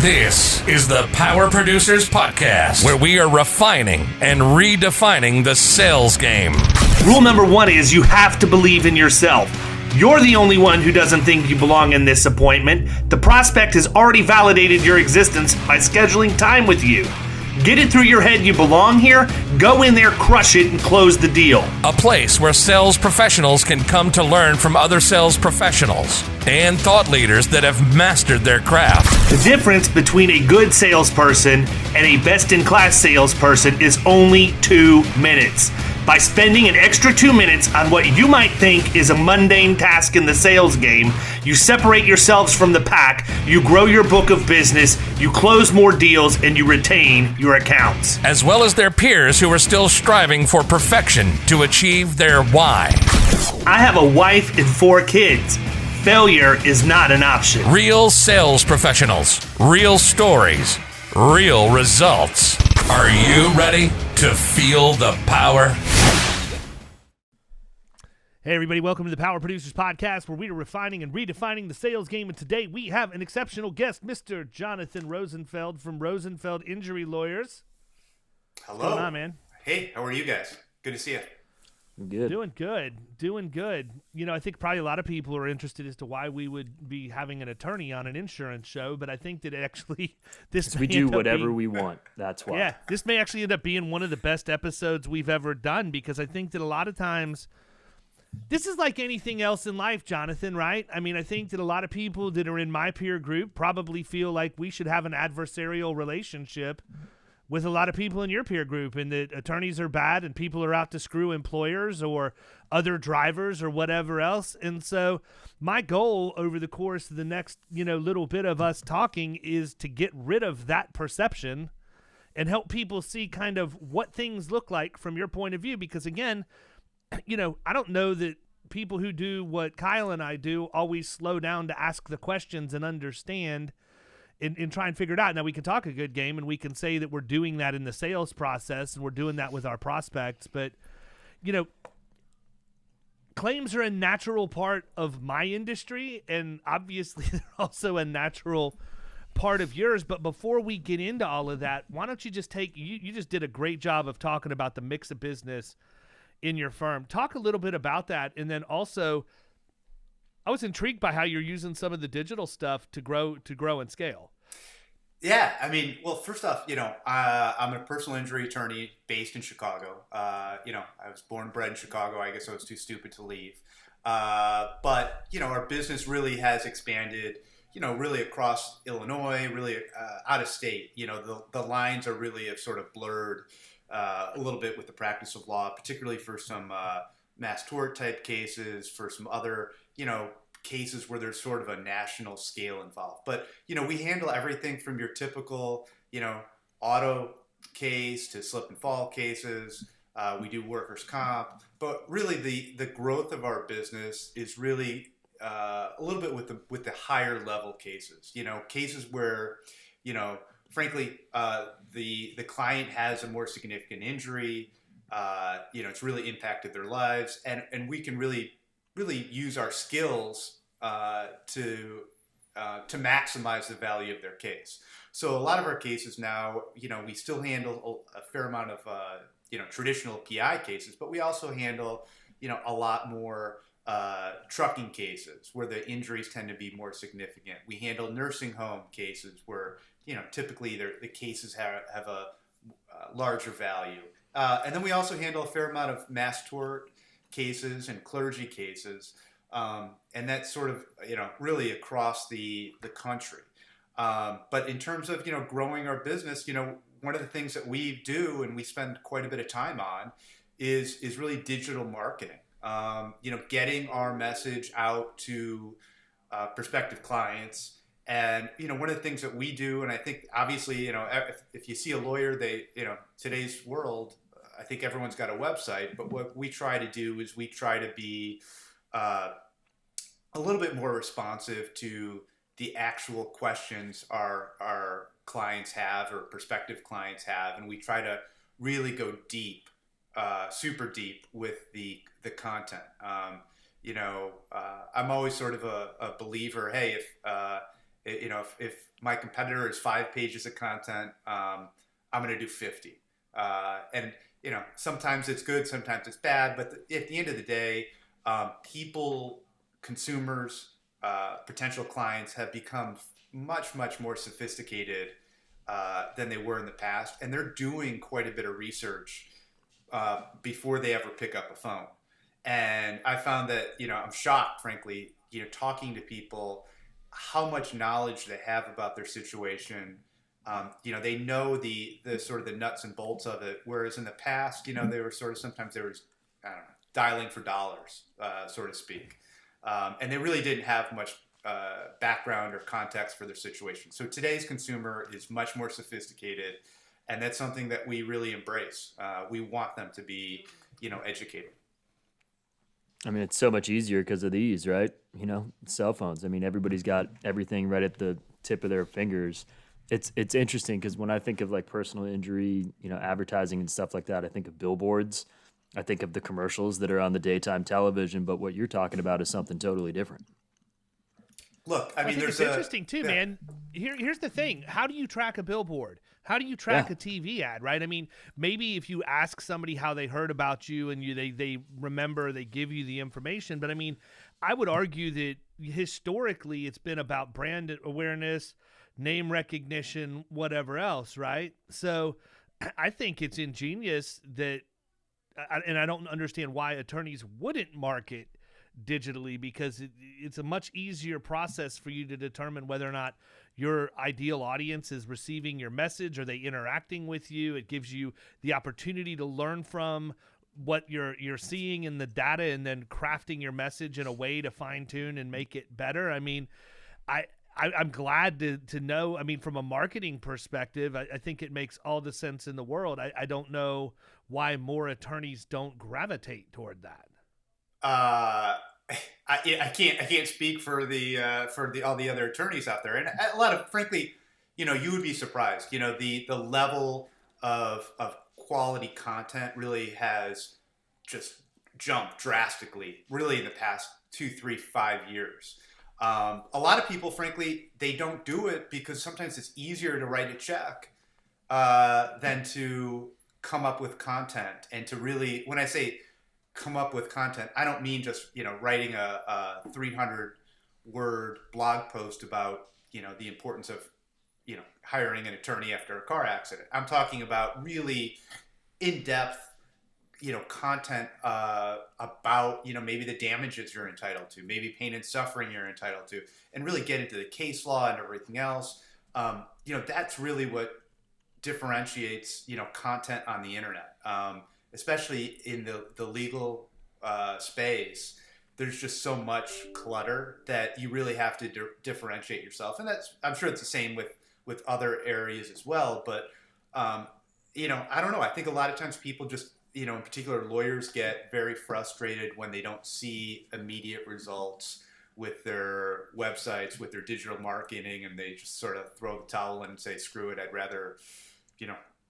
This is the Power Producers Podcast, where we are refining and redefining the sales game. Rule number one is you have to believe in yourself. You're the only one who doesn't think you belong in this appointment. The prospect has already validated your existence by scheduling time with you. Get it through your head you belong here, go in there, crush it, and close the deal. A place where sales professionals can come to learn from other sales professionals and thought leaders that have mastered their craft. The difference between a good salesperson and a best-in-class salesperson is only 2 minutes. By spending an extra 2 minutes on what you might think is a mundane task in the sales game, you separate yourselves from the pack, you grow your book of business, you close more deals, and you retain your accounts. As well as their peers who are still striving for perfection to achieve their why. I have a wife and 4 kids. Failure is not an option. Real sales professionals, real stories, real results. Are you ready to feel the power? Hey everybody, welcome to the Power Producers Podcast, where we are refining and redefining the sales game. And today we have an exceptional guest, Mr. Jonathan Rosenfeld from Rosenfeld Injury Lawyers. Hello. What's going on, man? Hey, how are you guys? Good to see you. Good. Doing good. You know, I think probably a lot of people are interested as to why we would be having an attorney on an insurance show, but I think that actually this We do whatever we want. That's why. Yeah, this may actually end up being one of the best episodes we've ever done, because I think that a lot of times this is like anything else in life, Jonathan, right? I mean, I think that a lot of people that are in my peer group probably feel like we should have an adversarial relationship with a lot of people in your peer group, and that attorneys are bad and people are out to screw employers or other drivers or whatever else. And so my goal over the course of the next, little bit of us talking is to get rid of that perception and help people see kind of what things look like from your point of view. Because again, I don't know that people who do what Kyle and I do always slow down to ask the questions and understand and try and figure it out. Now, we can talk a good game, and we can say that we're doing that in the sales process, and we're doing that with our prospects. But, claims are a natural part of my industry, and obviously they're also a natural part of yours. But before we get into all of that, why don't you just you just did a great job of talking about the mix of business in your firm. Talk a little bit about that, and then also, I was intrigued by how you're using some of the digital stuff to grow and scale. Yeah, I mean, well, first off, I'm a personal injury attorney based in Chicago. I was born and bred in Chicago. I guess I was too stupid to leave. But our business really has expanded, really across Illinois, really out of state. The lines are really have sort of blurred a little bit with the practice of law, particularly for some mass tort type cases, for some other, cases where there's sort of a national scale involved. But, we handle everything from your typical, auto case to slip and fall cases. We do workers' comp. But really the growth of our business is really a little bit with the higher level cases, cases where, frankly, the client has a more significant injury. It's really impacted their lives, and we can really use our skills to maximize the value of their case. So a lot of our cases now, we still handle a fair amount of traditional PI cases, but we also handle a lot more trucking cases where the injuries tend to be more significant. We handle nursing home cases where typically the cases have a larger value. And then we also handle a fair amount of mass tort cases and clergy cases. And that's sort of, really across the country. But in terms of, growing our business, one of the things that we do and we spend quite a bit of time on is really digital marketing. Getting our message out to prospective clients. And, one of the things that we do, and I think obviously, if you see a lawyer, today's world, I think everyone's got a website, but what we try to do is we try to be a little bit more responsive to the actual questions our clients have or prospective clients have, and we try to really go deep, super deep with the content. I'm always sort of a believer. Hey, If my competitor is 5 pages of content, I'm going to do 50. And sometimes it's good, sometimes it's bad. But at the end of the day, people, consumers, potential clients have become much, much more sophisticated than they were in the past. And they're doing quite a bit of research before they ever pick up a phone. And I found that, I'm shocked, frankly, talking to people, how much knowledge they have about their situation. They know the sort of the nuts and bolts of it. Whereas in the past, they were sometimes they were, I don't know, dialing for dollars, so to speak. And they really didn't have much background or context for their situation. So today's consumer is much more sophisticated, and that's something that we really embrace. We want them to be, educated. I mean, it's so much easier because of these, right? Cell phones. I mean, everybody's got everything right at the tip of their fingers. It's interesting because when I think of like personal injury, advertising and stuff like that, I think of billboards. I think of the commercials that are on the daytime television, but what you're talking about is something totally different. Look, I mean, it's interesting too, man. Here's the thing. How do you track a billboard? How do you track a TV ad, right? I mean, maybe if you ask somebody how they heard about you and they remember, they give you the information. But I mean, I would argue that historically it's been about brand awareness, name recognition, whatever else, right? So I think it's ingenious that, and I don't understand why attorneys wouldn't market digitally, because it's a much easier process for you to determine whether or not your ideal audience is receiving your message. Are they interacting with you? It gives you the opportunity to learn from what you're seeing in the data and then crafting your message in a way to fine tune and make it better. I mean, I'm glad to know. I mean, from a marketing perspective, I think it makes all the sense in the world. I don't know why more attorneys don't gravitate toward that. I can't speak for all the other attorneys out there, and a lot of, frankly, you would be surprised. The level of quality content really has just jumped drastically, really, in the past 2, 3, 5 years. A lot of people, frankly, they don't do it because sometimes it's easier to write a check than to come up with content. And to really, when I say come up with content, I don't mean just, writing a 300-word blog post about, the importance of, hiring an attorney after a car accident. I'm talking about really in-depth, content about, maybe the damages you're entitled to, maybe pain and suffering you're entitled to, and really get into the case law and everything else. That's really what differentiates, content on the internet, especially in the legal space. There's just so much clutter that you really have to differentiate yourself. And I'm sure it's the same with other areas as well. But, I don't know. I think a lot of times people just, in particular, lawyers get very frustrated when they don't see immediate results with their websites, with their digital marketing, and they just sort of throw the towel in and say, screw it, I'd rather,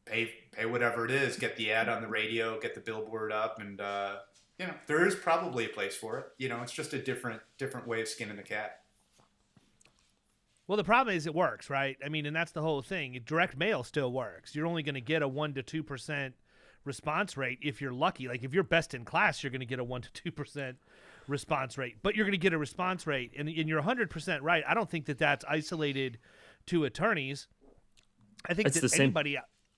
pay whatever it is, get the ad on the radio, get the billboard up, and, there is probably a place for it. It's just a different way of skinning the cat. Well, the problem is it works, right? I mean, and that's the whole thing. Direct mail still works. You're only going to get a 1% to 2% response rate if you're lucky. Like if you're best in class, you're going to get a 1% to 2% response rate, but you're going to get a response rate. And you're 100% right. I don't think that that's isolated to attorneys. I think it's that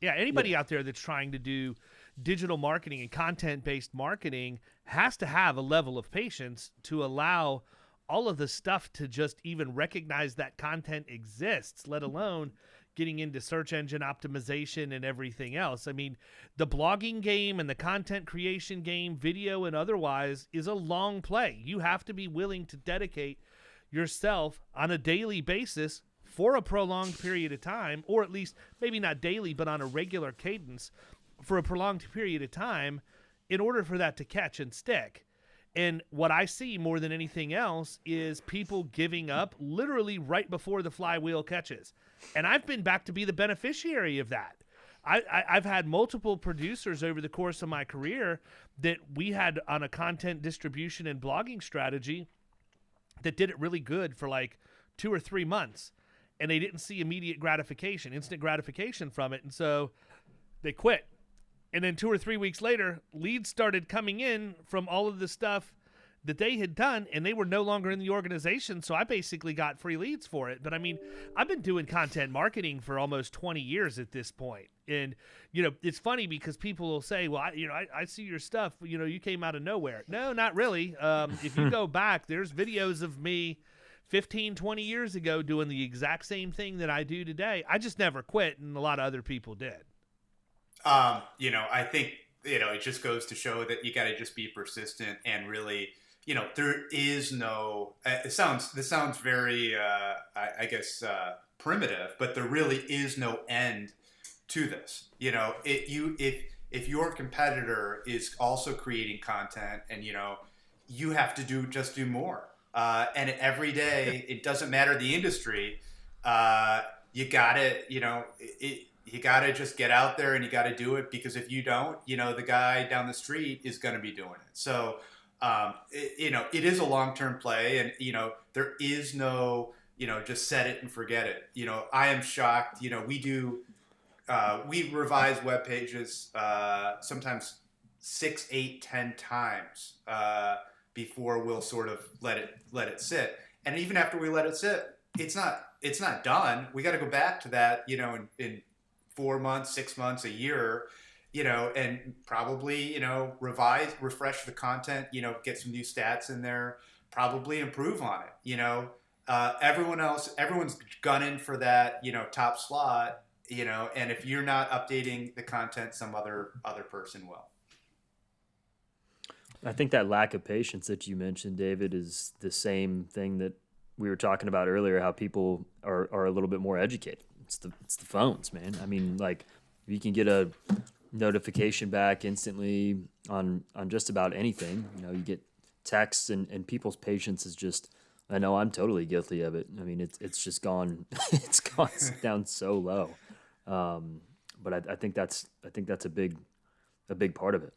anybody out there that's trying to do digital marketing and content-based marketing has to have a level of patience to allow all of the stuff to just even recognize that content exists, let alone getting into search engine optimization and everything else. I mean, the blogging game and the content creation game, video and otherwise, is a long play. You have to be willing to dedicate yourself on a daily basis for a prolonged period of time, or at least maybe not daily, but on a regular cadence for a prolonged period of time in order for that to catch and stick. And what I see more than anything else is people giving up literally right before the flywheel catches. And I've been back to be the beneficiary of that. I've had multiple producers over the course of my career that we had on a content distribution and blogging strategy that did it really good for like 2 or 3 months. and they didn't see immediate gratification, instant gratification from it, and so they quit. And then 2 or 3 weeks later, leads started coming in from all of the stuff that they had done, and they were no longer in the organization, so I basically got free leads for it. But, I mean, I've been doing content marketing for almost 20 years at this point. And, you know, it's funny because people will say, well, I see your stuff, you know, you came out of nowhere. No, not really. If you go back, there's videos of me 15, 20 years ago doing the exact same thing that I do today. I just never quit, and a lot of other people did. You know, I think, you know, it just goes to show that you got to just be persistent and really, you know, there is no, this sounds very, I guess, primitive, but there really is no end to this. You know, if your competitor is also creating content and, you know, you have to do more. And every day, it doesn't matter the industry, you gotta, you know, you gotta just get out there and you gotta do it, because if you don't, you know, the guy down the street is gonna be doing it. So, you know, it is a long-term play, and, you know, there is no, you know, just set it and forget it. You know, I am shocked. You know, we revise web pages, sometimes 6, 8, 10 times, before we'll sort of let it sit. And even after we let it sit, it's not done. We got to go back to that, you know, in 4 months, 6 months, a year, you know, and probably, you know, refresh the content, you know, get some new stats in there, probably improve on it. You know, everyone's gunning for that, you know, top slot, you know, and if you're not updating the content, some other person will. I think that lack of patience that you mentioned, David, is the same thing that we were talking about earlier, how people are a little bit more educated. It's the phones, man. I mean, like, you can get a notification back instantly on just about anything. You know, you get texts, and people's patience is just, I know I'm totally guilty of it. I mean, it's just gone, it's gone down so low. But I think that's a big part of it.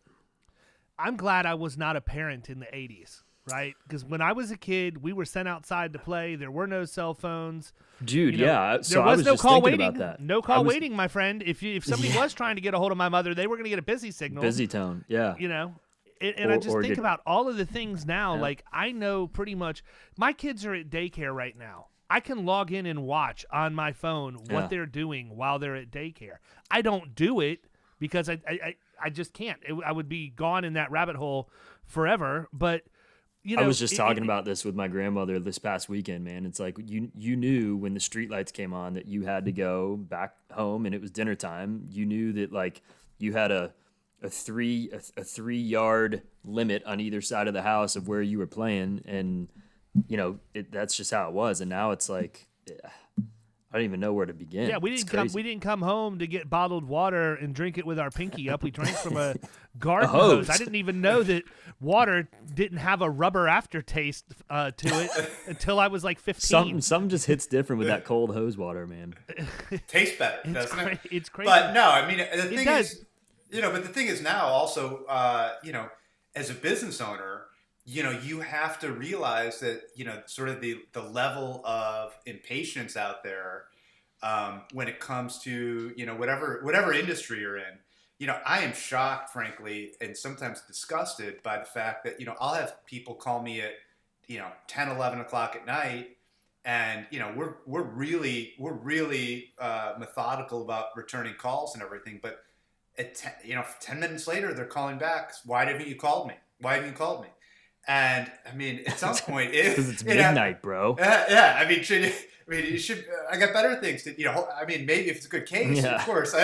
I'm glad I was not a parent in the 80s, right? Because when I was a kid, we were sent outside to play. There were no cell phones. Dude, you know, yeah. So there was I was no just call thinking waiting. about that. No call waiting, my friend. If somebody was trying to get a hold of my mother, they were going to get a busy signal. Busy tone, yeah. You know, and I just think about all of the things now. Yeah. Like, I know pretty much, my kids are at daycare right now. I can log in and watch on my phone what they're doing while they're at daycare. I don't do it because I just can't. I would be gone in that rabbit hole forever. But, you know, I was just talking about this with my grandmother this past weekend, man. It's like you knew when the streetlights came on that you had to go back home and it was dinner time. You knew that, like, you had a 3-yard limit on either side of the house of where you were playing, and you know that's just how it was. And now it's like, I don't even know where to begin. Yeah, we didn't come home to get bottled water and drink it with our pinky up. We drank from a garden hose. I didn't even know that water didn't have a rubber aftertaste to it until I was like 15. Something just hits different with that cold hose water, man. Tastes better, doesn't it? It's crazy. But no, I mean, the thing is, you know, but the thing is now also, you know, as a business owner, you know, you have to realize that, you know, sort of the level of impatience out there when it comes to, you know, whatever industry you're in. You know, I am shocked, frankly, and sometimes disgusted by the fact that, you know, I'll have people call me at, you know, 10, 11 o'clock at night, and, you know, we're really methodical about returning calls and everything, but at 10 minutes later, they're calling back. Why haven't you called me? Why haven't you called me? And I mean, at some point, because it's midnight, bro. Yeah, I mean, you should. I got better things to, you know. I mean, maybe if it's a good case, of course,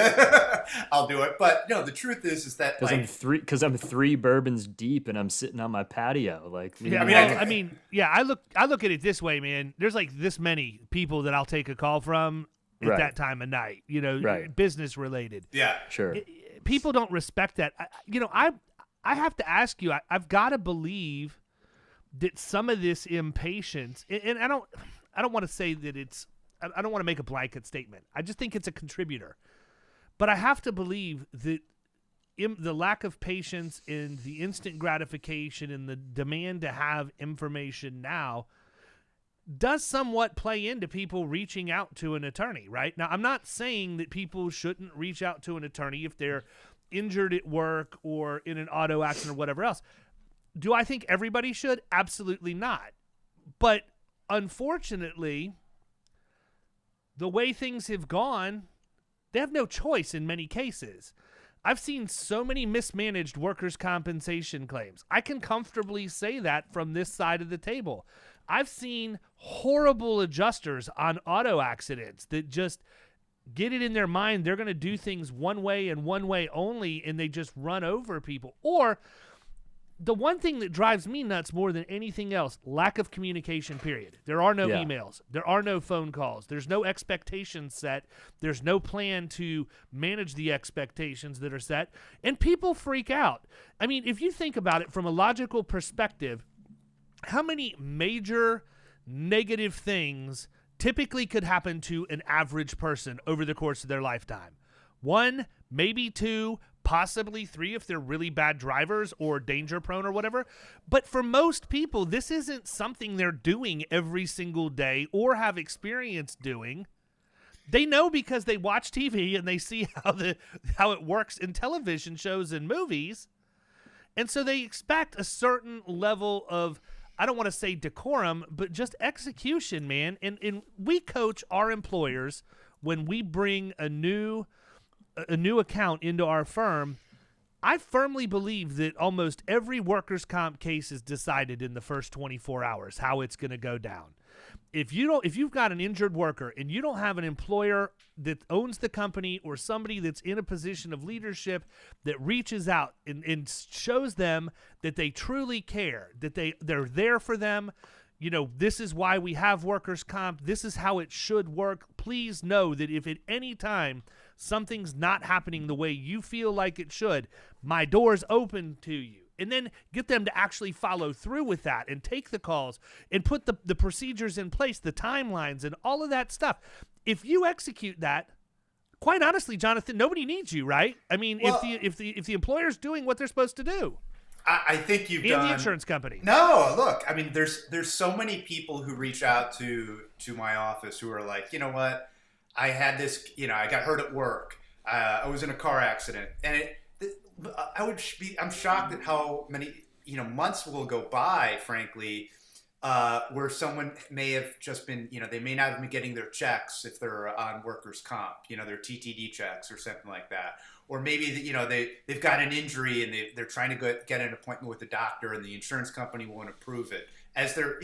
I'll do it. But no, the truth is that because I'm three bourbons deep and I'm sitting on my patio, like. Yeah, I look at it this way, man. There's like this many people that I'll take a call from at that time of night. You know, business related. Yeah, sure. People don't respect that. I have to ask you, I've got to believe that some of this impatience, and I don't want to say that it's, I don't want to make a blanket statement. I just think it's a contributor. But I have to believe that the lack of patience and the instant gratification and the demand to have information now does somewhat play into people reaching out to an attorney, right? Now, I'm not saying that people shouldn't reach out to an attorney if they're injured at work or in an auto accident or whatever else. Do I think everybody should? Absolutely not. But unfortunately, the way things have gone, they have no choice in many cases. I've seen so many mismanaged workers' compensation claims. I can comfortably say that from this side of the table. I've seen horrible adjusters on auto accidents that just get it in their mind they're going to do things one way and one way only, and they just run over people. Or the one thing that drives me nuts more than anything else, lack of communication, period. There are no emails. There are no phone calls. There's no expectations set. There's no plan to manage the expectations that are set. And people freak out. I mean, if you think about it from a logical perspective, how many major negative things typically could happen to an average person over the course of their lifetime? 1, maybe 2, possibly 3 if they're really bad drivers or danger prone or whatever. But for most people, this isn't something they're doing every single day or have experience doing. They know because they watch TV and they see how it works in television shows and movies. And so they expect a certain level of, I don't want to say decorum, but just execution, man. And we coach our employers when we bring a new account into our firm. I firmly believe that almost every workers' comp case is decided in the first 24 hours, how it's going to go down. If you've got an injured worker and you don't have an employer that owns the company or somebody that's in a position of leadership that reaches out and shows them that they truly care, that they're there for them, this is why we have workers' comp, this is how it should work. Please know that if at any time something's not happening the way you feel like it should, my door's open to you. And then get them to actually follow through with that and take the calls and put the procedures in place, the timelines and all of that stuff. If you execute that, quite honestly, Jonathan, nobody needs you, right? I mean, well, if the employer's doing what they're supposed to do. I think you've done. And the insurance company. No, look, I mean, there's so many people who reach out to my office who are like, you know what, I had this, I got hurt at work. I was in a car accident, and I'm shocked at how many, months will go by, frankly, where someone may have just been, they may not have been getting their checks if they're on workers' comp, their TTD checks or something like that. Or maybe, they've got an injury and they're trying to get an appointment with the doctor and the insurance company won't approve it. As they're,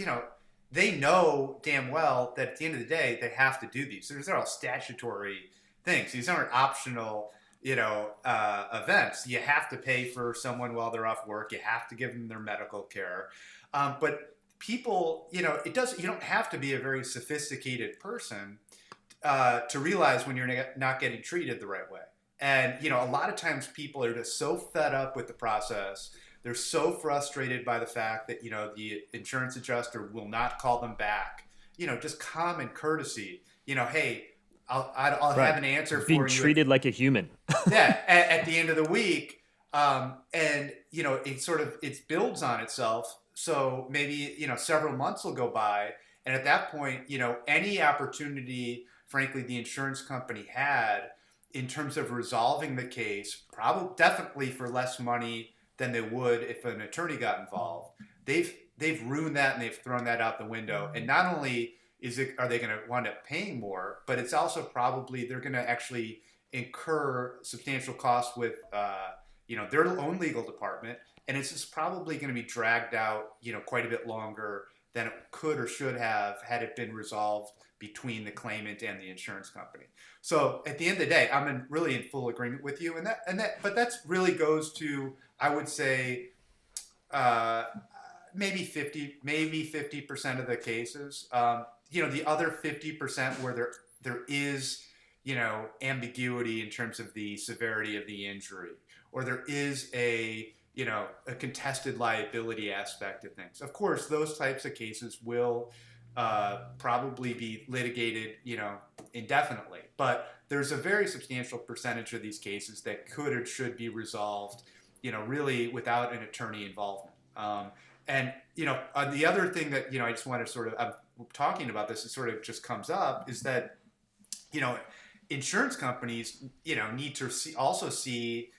they know damn well that at the end of the day, they have to do these. These are all statutory things. These aren't optional events. You have to pay for someone while they're off work. You have to give them their medical care. But people, you don't have to be a very sophisticated person to realize when you're not getting treated the right way. And, a lot of times people are just so fed up with the process. They're so frustrated by the fact that, the insurance adjuster will not call them back. Just common courtzy. Hey, I'll have an answer for you. Being treated like a human. Yeah, at the end of the week. And, it builds on itself. So maybe, several months will go by. And at that point, any opportunity, frankly, the insurance company had in terms of resolving the case, definitely for less money than they would if an attorney got involved. They've ruined that and they've thrown that out the window. And not only are they going to wind up paying more, but it's also probably they're going to actually incur substantial costs with their own legal department, and it's just probably going to be dragged out quite a bit longer than it could or should have had it been resolved between the claimant and the insurance company. So at the end of the day, I'm really in full agreement with you, but that really goes to, I would say, maybe 50% of the cases. The other 50% where there is ambiguity in terms of the severity of the injury, or there is a contested liability aspect of things. Of course, those types of cases will probably be litigated, indefinitely. But there's a very substantial percentage of these cases that could or should be resolved, really without an attorney involvement. And the other thing that I just want to talking about this, it sort of just comes up, is that, insurance companies, need to also see,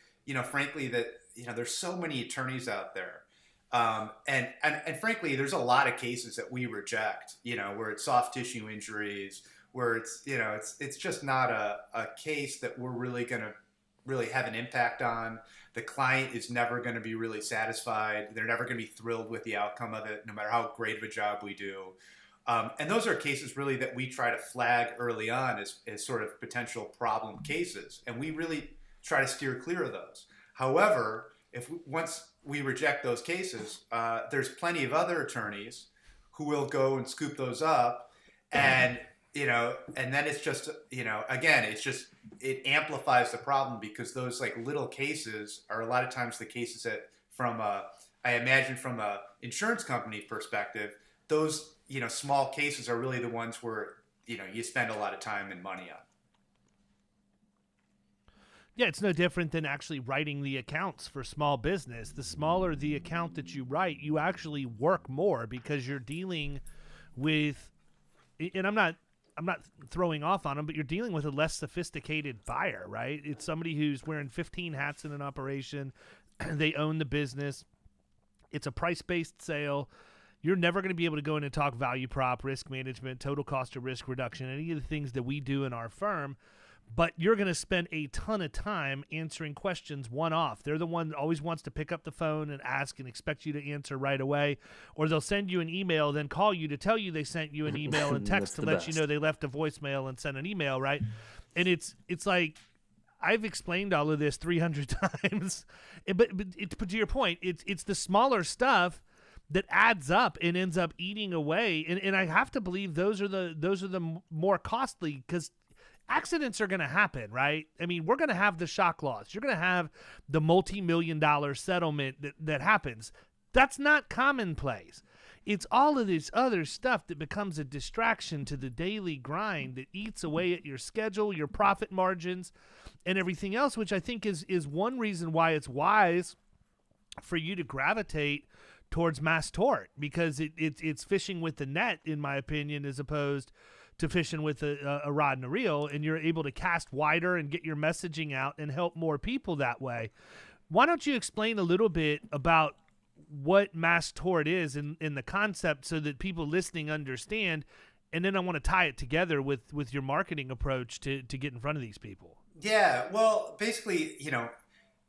frankly, that, there's so many attorneys out there. And frankly, there's a lot of cases that we reject, where it's soft tissue injuries, where it's just not a case that we're really going to really have an impact on. The client is never going to be really satisfied. They're never going to be thrilled with the outcome of it, no matter how great of a job we do. And those are cases really that we try to flag early on as sort of potential problem cases. And we really try to steer clear of those. However, once we reject those cases, there's plenty of other attorneys who will go and scoop those up, and and then it's just, again, it amplifies the problem, because those like little cases are a lot of times the cases that I imagine from a insurance company perspective, those, small cases are really the ones where, you spend a lot of time and money on. Yeah, it's no different than actually writing the accounts for small business. The smaller the account that you write, you actually work more, because you're dealing with, and I'm not throwing off on them, but you're dealing with a less sophisticated buyer, right? It's somebody who's wearing 15 hats in an operation. They own the business. It's a price-based sale. You're never going to be able to go in and talk value prop, risk management, total cost of risk reduction, any of the things that we do in our firm. But you're going to spend a ton of time answering questions one-off. They're the one that always wants to pick up the phone and ask and expect you to answer right away. Or they'll send you an email, then call you to tell you they sent you an email, and text to let you know they left a voicemail and sent an email, right? And it's like, I've explained all of this 300 times. But to your point, it's the smaller stuff that adds up and ends up eating away. And I have to believe those are the more costly, because accidents are going to happen, right? I mean, we're going to have the shock loss. You're going to have the multi-million-dollar settlement that happens. That's not commonplace. It's all of this other stuff that becomes a distraction to the daily grind that eats away at your schedule, your profit margins, and everything else, which I think is one reason why it's wise for you to gravitate towards mass tort, because it's fishing with the net, in my opinion, as opposed to fishing with a rod and a reel, and you're able to cast wider and get your messaging out and help more people that way. Why don't you explain a little bit about what mass tort is in the concept, so that people listening understand, and then I want to tie it together with your marketing approach to get in front of these people. Yeah, well, basically,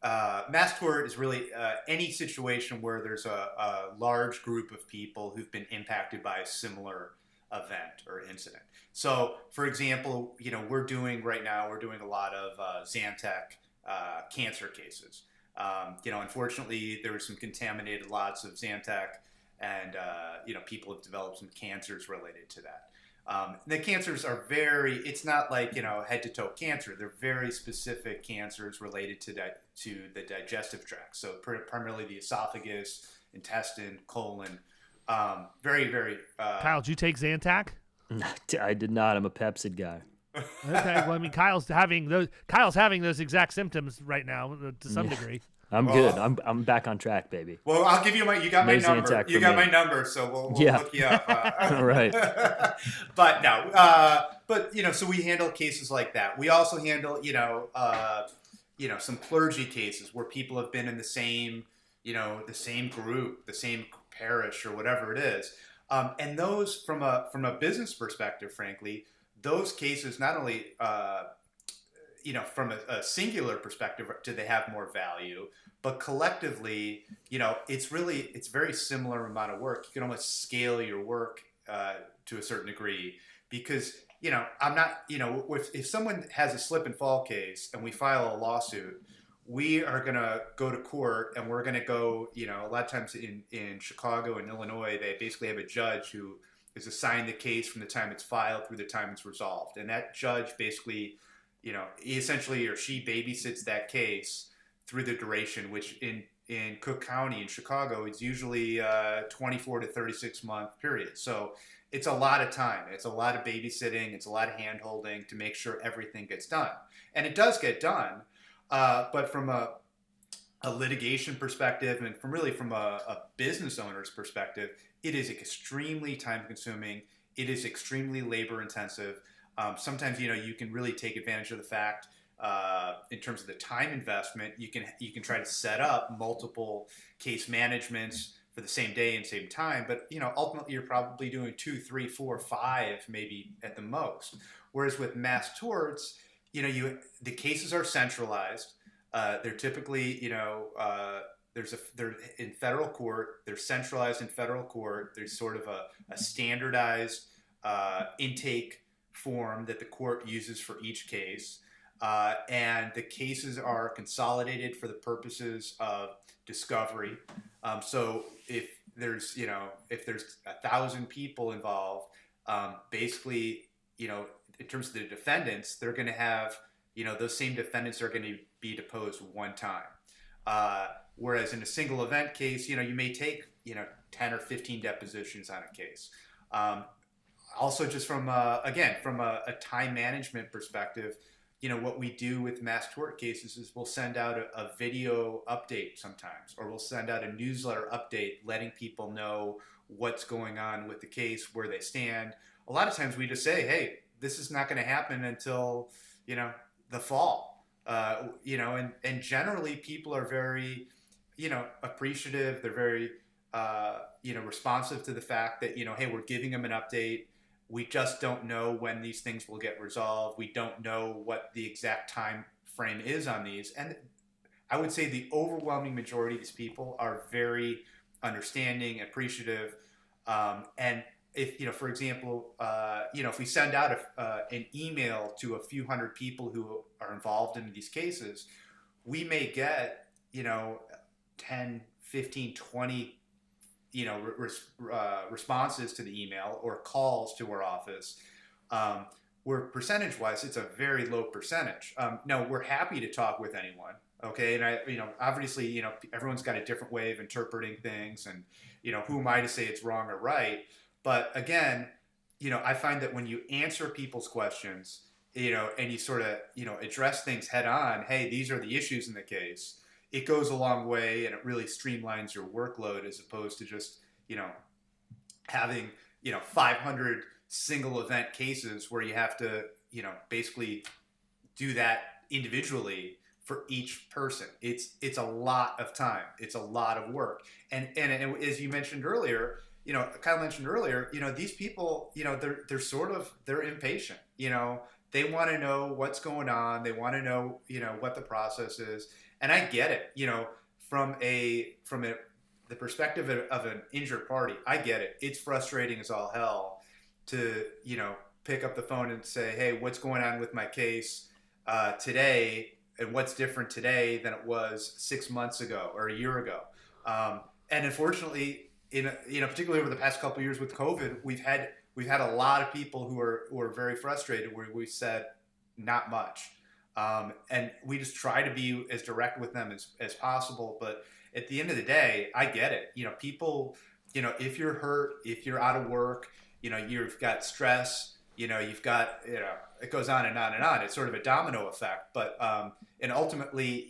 mass tort is really any situation where there's a large group of people who've been impacted by a similar event or incident. So, for example, we're doing a lot of Zantac cancer cases. Unfortunately, there were some contaminated lots of Zantac, and people have developed some cancers related to that. The cancers are it's not like head to toe cancer. They're very specific cancers related to the digestive tract. So primarily the esophagus, intestine, colon. Very, very. Kyle, did you take Zantac? I did not. I'm a Pepsid guy. Okay, well, I mean, Kyle's having those exact symptoms right now to some degree. I'm good. I'm back on track, baby. Well, I'll give you my number. Zantac You got my number, so we'll look you up. Right. But no, so we handle cases like that. We also handle, some clergy cases where people have been in the same group, the same parish, or whatever it is. And those, from a business perspective, frankly, those cases not only, from a singular perspective, do they have more value, but collectively, it's very similar amount of work. You can almost scale your work to a certain degree, because, I'm not, if someone has a slip and fall case and we file a lawsuit, we are going to go to court, and we're going to go, a lot of times in Chicago and Illinois, they basically have a judge who is assigned the case from the time it's filed through the time it's resolved. And that judge basically, essentially, or she babysits that case through the duration, which in Cook County in Chicago, it's usually 24 to 36 month period. So it's a lot of time. It's a lot of babysitting. It's a lot of hand holding to make sure everything gets done. And it does get done. But from a litigation perspective, and from a business owner's perspective, it is extremely time consuming. it is extremely labor intensive. Sometimes, you can really take advantage of the fact in terms of the time investment. You can try to set up multiple case managements for the same day and same time, but ultimately you're probably doing 2, 3, 4, 5, maybe at the most. Whereas with mass torts, the cases are centralized. They're typically, they're in federal court. They're centralized in federal court. There's sort of a standardized intake form that the court uses for each case. And the cases are consolidated for the purposes of discovery. So if there's 1,000 people involved, basically, in terms of the defendants, they're going to have, those same defendants are going to be deposed one time. Whereas in a single event case, you may take, 10 or 15 depositions on a case. Also, just from a time management perspective, what we do with mass tort cases is we'll send out a video update sometimes, or we'll send out a newsletter update letting people know what's going on with the case, where they stand. A lot of times we just say, hey, this is not going to happen until, the fall. And generally people are very, appreciative. They're very, responsive to the fact that, hey, we're giving them an update. We just don't know when these things will get resolved. We don't know what the exact time frame is on these. And I would say the overwhelming majority of these people are very understanding, appreciative. And if, for example, if we send out an email to a few hundred people who are involved in these cases, we may get, 10, 15, 20 responses to the email or calls to our office, where percentage-wise, it's a very low percentage. No, we're happy to talk with anyone, okay? And obviously, everyone's got a different way of interpreting things, and who am I to say it's wrong or right? But again, I find that when you answer people's questions, and you sort of, address things head on, hey, these are the issues in the case, it goes a long way, and it really streamlines your workload, as opposed to just, having, 500 single event cases where you have to, basically do that individually for each person. It's a lot of time. It's a lot of work. And as you mentioned earlier, Kyle mentioned earlier, these people, they're impatient. They want to know what's going on. They want to know, what the process is. And I get it, from the perspective of an injured party, I get it. It's frustrating as all hell to, pick up the phone and say, hey, what's going on with my case today, and what's different today than it was 6 months ago or a year ago. And unfortunately, particularly over the past couple of years with COVID, we've had a lot of people who are very frustrated, where we said not much. And we just try to be as direct with them as possible. But at the end of the day, I get it. People, if you're hurt, if you're out of work, you've got stress, you've got, it goes on and on and on. It's sort of a domino effect. But, and ultimately,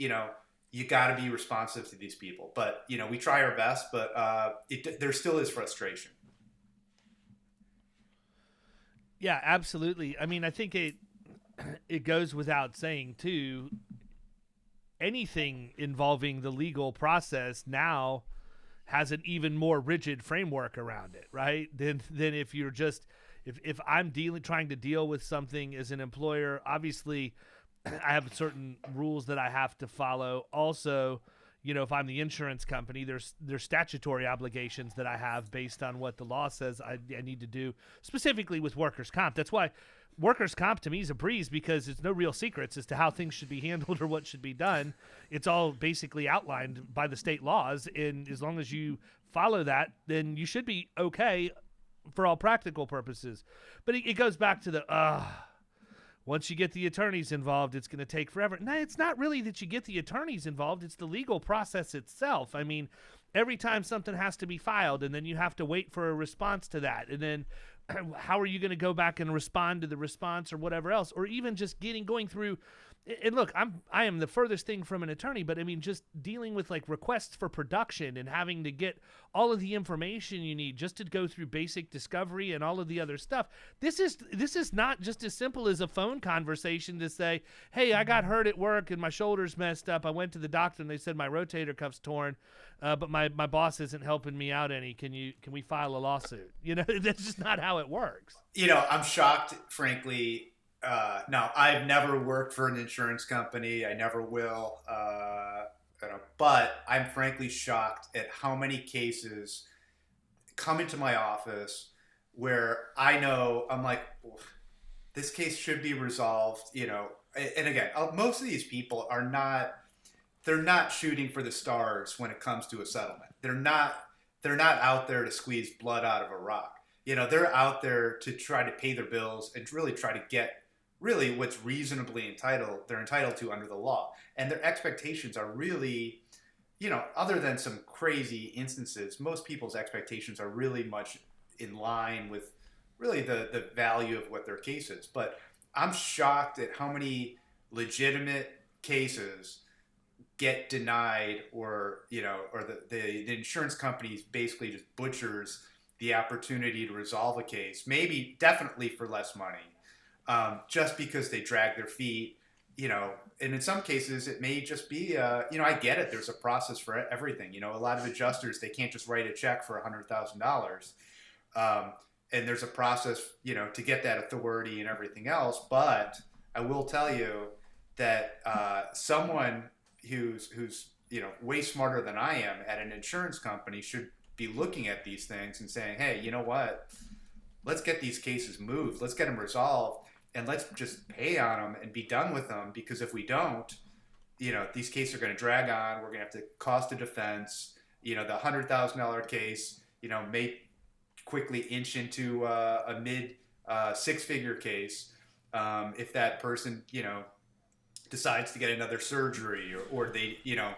you got to be responsive to these people. But, we try our best, but there still is frustration. Yeah, absolutely. I mean, I think it goes without saying too, anything involving the legal process now has an even more rigid framework around it, right? Than if you're just, if I'm trying to deal with something as an employer, obviously I have certain rules that I have to follow. Also, if I'm the insurance company, there's statutory obligations that I have based on what the law says I need to do, specifically with workers' comp. That's why workers' comp to me is a breeze, because it's no real secrets as to how things should be handled or what should be done. It's all basically outlined by the state laws, and as long as you follow that, then you should be okay for all practical purposes. But it goes back to the once you get the attorneys involved, it's going to take forever. No, it's not really that you get the attorneys involved. It's the legal process itself. I mean, every time something has to be filed, and then you have to wait for a response to that. And then how are you going to go back and respond to the response or whatever else? Or even just going through And look, I am the furthest thing from an attorney, but I mean, just dealing with like requests for production and having to get all of the information you need just to go through basic discovery and all of the other stuff. This is not just as simple as a phone conversation to say, "Hey, I got hurt at work and my shoulder's messed up. I went to the doctor and they said my rotator cuff's torn, but my boss isn't helping me out any. Can we file a lawsuit?" You know, that's just not how it works. You know, I'm shocked, frankly. No, I've never worked for an insurance company. I never will. But I'm frankly shocked at how many cases come into my office where I know I'm like, this case should be resolved. You know, and again, most of these people are not. They're not shooting for the stars when it comes to a settlement. They're not out there to squeeze blood out of a rock. You know, they're out there to try to pay their bills and really try to get really what's reasonably they're entitled to under the law. And their expectations are really, you know, other than some crazy instances, most people's expectations are really much in line with really the value of what their case is. But I'm shocked at how many legitimate cases get denied, or, you know, or the insurance companies basically just butchers the opportunity to resolve a case, maybe definitely for less money. Just because they drag their feet, you know, and in some cases it may just be, you know, I get it. There's a process for everything. You know, a lot of adjusters, they can't just write a check for $100,000. And there's a process, you know, to get that authority and everything else. But I will tell you that someone who's, you know, way smarter than I am at an insurance company should be looking at these things and saying, hey, you know what? Let's get these cases moved. Let's get them resolved. And let's just pay on them and be done with them, because if we don't, you know, these cases are going to drag on. We're going to have to cost a defense. You know, the $100,000 case, you know, may quickly inch into a mid six-figure case if that person, you know, decides to get another surgery, or they, you know,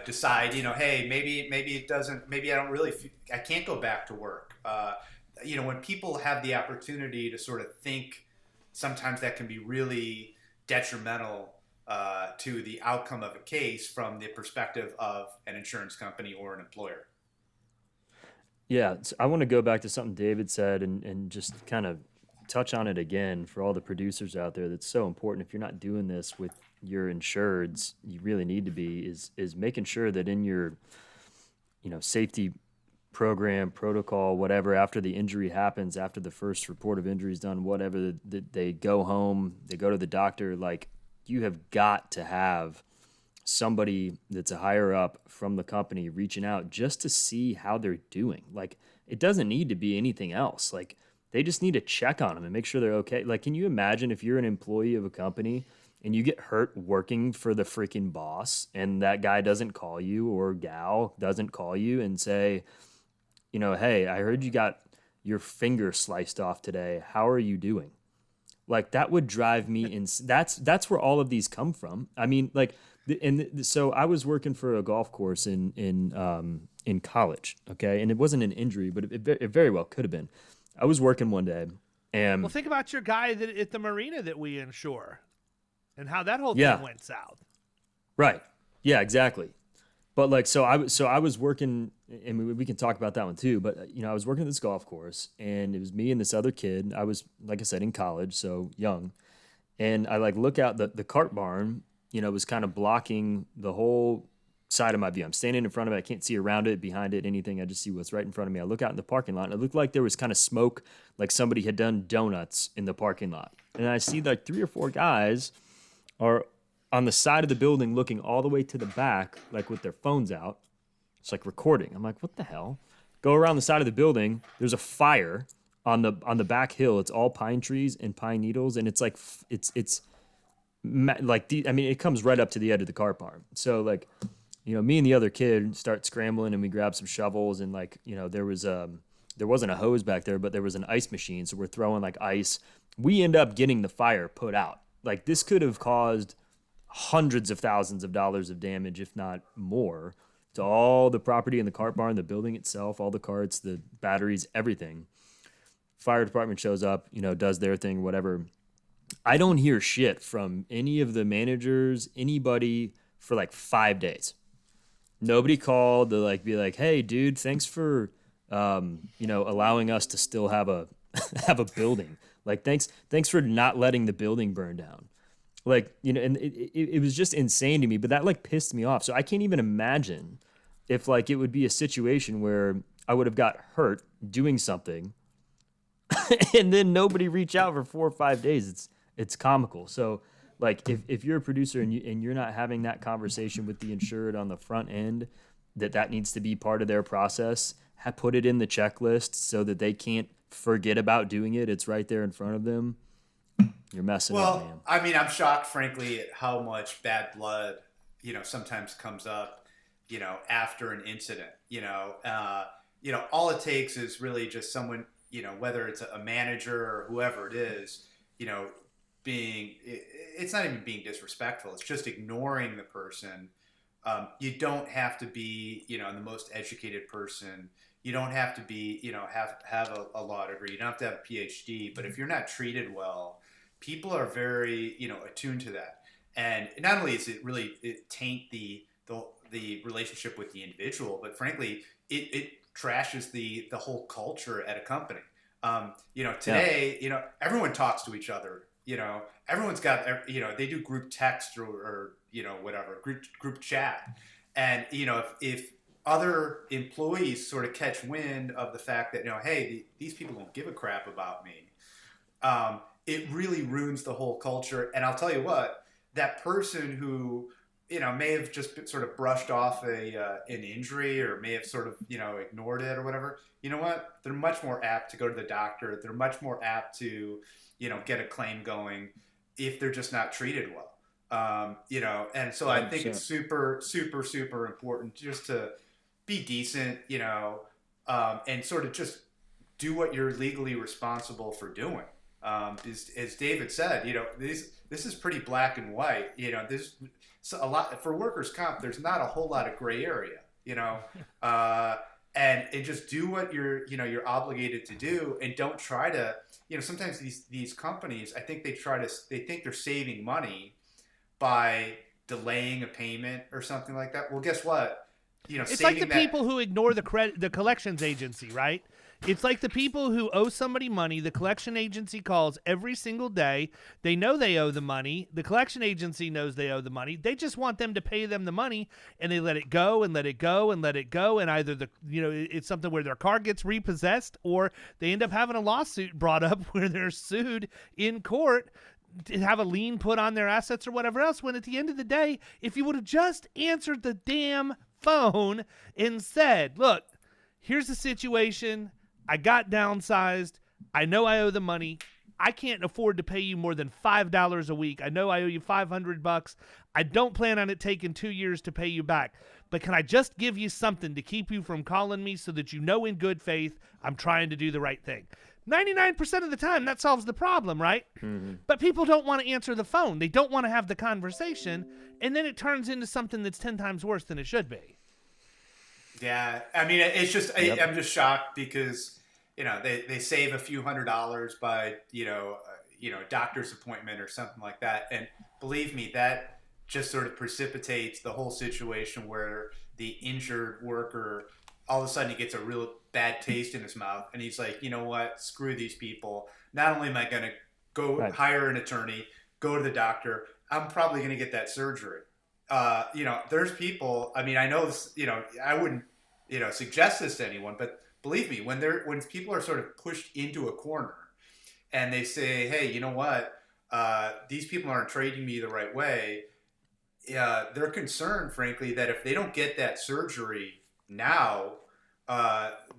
decide, you know, hey, maybe it doesn't, maybe I can't go back to work. You know, when people have the opportunity to sort of think, sometimes that can be really detrimental to the outcome of a case from the perspective of an insurance company or an employer. Yeah, so I want to go back to something David said and just kind of touch on it again for all the producers out there. That's so important. If you're not doing this with your insureds, you really need to be, is making sure that in your, you know, safety program, protocol, whatever, after the injury happens, after the first report of injury is done, whatever, they go home, they go to the doctor, like, you have got to have somebody that's a higher up from the company reaching out just to see how they're doing. Like, it doesn't need to be anything else. Like, they just need to check on them and make sure they're okay. Like, can you imagine if you're an employee of a company and you get hurt working for the freaking boss, and that guy doesn't call you, or gal doesn't call you and say, you know, hey, I heard you got your finger sliced off today. How are you doing? Like, that would drive me insane. That's where all of these come from. I mean, like, so I was working for a golf course in college, okay? And it wasn't an injury, but it very well could have been. I was working one day, and well, think about your guy at the marina that we insure, and how that whole thing went south. Right. Yeah, exactly. But like, so I was working, and we can talk about that one too. But you know, I was working at this golf course, and it was me and this other kid. I was, like I said, in college, so young, and I like look out the cart barn. You know, was kind of blocking the whole side of my view. I'm standing in front of it. I can't see around it, behind it, anything. I just see what's right in front of me. I look out in the parking lot, and it looked like there was kind of smoke, like somebody had done donuts in the parking lot. And I see like 3 or 4 guys are on the side of the building looking all the way to the back, like with their phones out. It's like recording. I'm like, what the hell? Go around the side of the building. There's a fire on the back hill. It's all pine trees and pine needles, and it's like I mean, it comes right up to the edge of the car barn. So like, you know, me and the other kid start scrambling, and we grab some shovels, and like, you know, there wasn't a hose back there, but there was an ice machine. So we're throwing like ice. We end up getting the fire put out. Like, this could have caused hundreds of thousands of dollars of damage, if not more, to all the property in the cart barn, the building itself, all the carts, the batteries, everything. Fire department shows up, you know, does their thing, whatever. I don't hear shit from any of the managers, anybody for like 5 days. Nobody called to like be like, "Hey, dude, thanks for allowing us to still have a have a building. Like, thanks for not letting the building burn down." Like, and it was just insane to me. But that like pissed me off. So I can't even imagine if like it would be a situation where I would have got hurt doing something, and then nobody reach out for 4 or 5 days. It's comical. So. Like if you're a producer and you're not having that conversation with the insured on the front end, that needs to be part of their process. Put it in the checklist so that they can't forget about doing it. It's right there in front of them. You're messing up, man. I mean, I'm shocked, frankly, at how much bad blood, sometimes comes up, after an incident. All it takes is really just someone, whether it's a manager or whoever it is, it's not even being disrespectful. It's just ignoring the person. You don't have to be, the most educated person. You don't have to be, have a law degree. You don't have to have a PhD. But if you're not treated well, people are very, attuned to that. And not only is it taint the relationship with the individual, but frankly, it trashes the whole culture at a company. Today, everyone talks to each other. Everyone's got, they do group text or whatever, group chat. And, if other employees sort of catch wind of the fact that, hey, these people don't give a crap about me, it really ruins the whole culture. And I'll tell you what, that person who, may have just sort of brushed off an injury or may have sort of, ignored it or whatever, you know what? They're much more apt to go to the doctor. They're much more apt to, get a claim going if they're just not treated well. And so I think it's super, super, super important just to be decent, and sort of just do what you're legally responsible for doing. As David said, this is pretty black and white. There's a lot for workers' comp. There's not a whole lot of gray area, and just do what you're obligated to do, and don't try to, sometimes these companies, I think they think they're saving money by delaying a payment or something like that. Well, guess what? It's like the people who ignore the collections agency, right? It's like the people who owe somebody money. The collection agency calls every single day. They know they owe the money. The collection agency knows they owe the money. They just want them to pay them the money, and they let it go and let it go and let it go. And either it's something where their car gets repossessed, or they end up having a lawsuit brought up where they're sued in court to have a lien put on their assets or whatever else. When at the end of the day, if you would have just answered the damn phone and said, "Look, here's the situation. I got downsized. I know I owe the money. I can't afford to pay you more than $5 a week. I know I owe you $500. I don't plan on it taking 2 years to pay you back. But can I just give you something to keep you from calling me so that you know in good faith I'm trying to do the right thing?" 99% of the time, that solves the problem, right? Mm-hmm. But people don't want to answer the phone. They don't want to have the conversation, and then it turns into something that's 10 times worse than it should be. Yeah, I mean, it's just I'm just shocked because they save a few $100s by a doctor's appointment or something like that, and believe me, that just sort of precipitates the whole situation where the injured worker all of a sudden he gets a real bad taste in his mouth, and he's like, you know what, screw these people. Not only am I going to go hire an attorney, go to the doctor, I'm probably going to get that surgery. There's people, I mean, I know this, I wouldn't, suggest this to anyone, but believe me, when people are sort of pushed into a corner and they say, hey, you know what, these people aren't treating me the right way, they're concerned, frankly, that if they don't get that surgery now,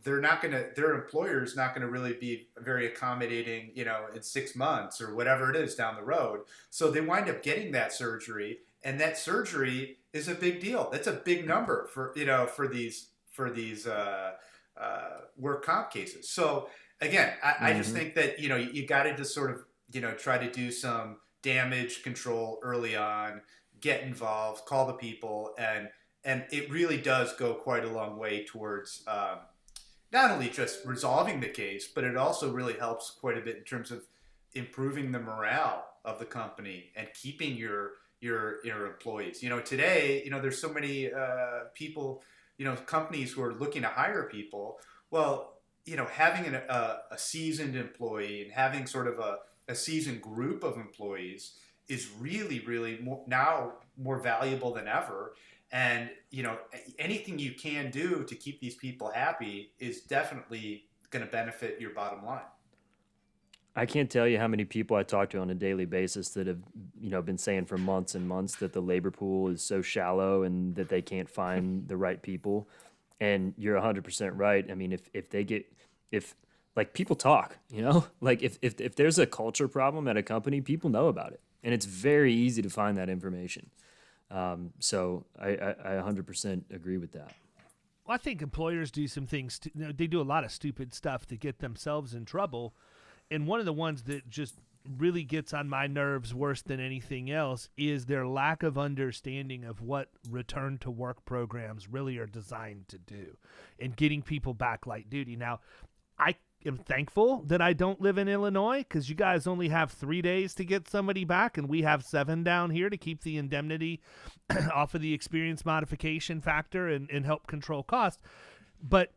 their employer's not going to really be very accommodating, in 6 months or whatever it is down the road. So they wind up getting that surgery, and that surgery is a big deal. That's a big number for these work comp cases. So again, I just think that, you got to just sort of, try to do some damage control early on, get involved, call the people, and it really does go quite a long way towards not only just resolving the case, but it also really helps quite a bit in terms of improving the morale of the company and keeping your employees. Today, there's so many people, companies who are looking to hire people. Well, having a seasoned employee and having sort of a seasoned group of employees is really, really more valuable than ever. And, anything you can do to keep these people happy is definitely going to benefit your bottom line. I can't tell you how many people I talk to on a daily basis that have, been saying for months and months that the labor pool is so shallow and that they can't find the right people. And you're 100% right. I mean, if people talk, like if there's a culture problem at a company, people know about it, and it's very easy to find that information. So I 100% agree with that. Well, I think employers do some things. They do a lot of stupid stuff to get themselves in trouble. And one of the ones that just really gets on my nerves worse than anything else is their lack of understanding of what return to work programs really are designed to do and getting people back light duty. Now, I am thankful that I don't live in Illinois, because you guys only have 3 days to get somebody back, and we have 7 down here to keep the indemnity off of the experience modification factor and help control costs. But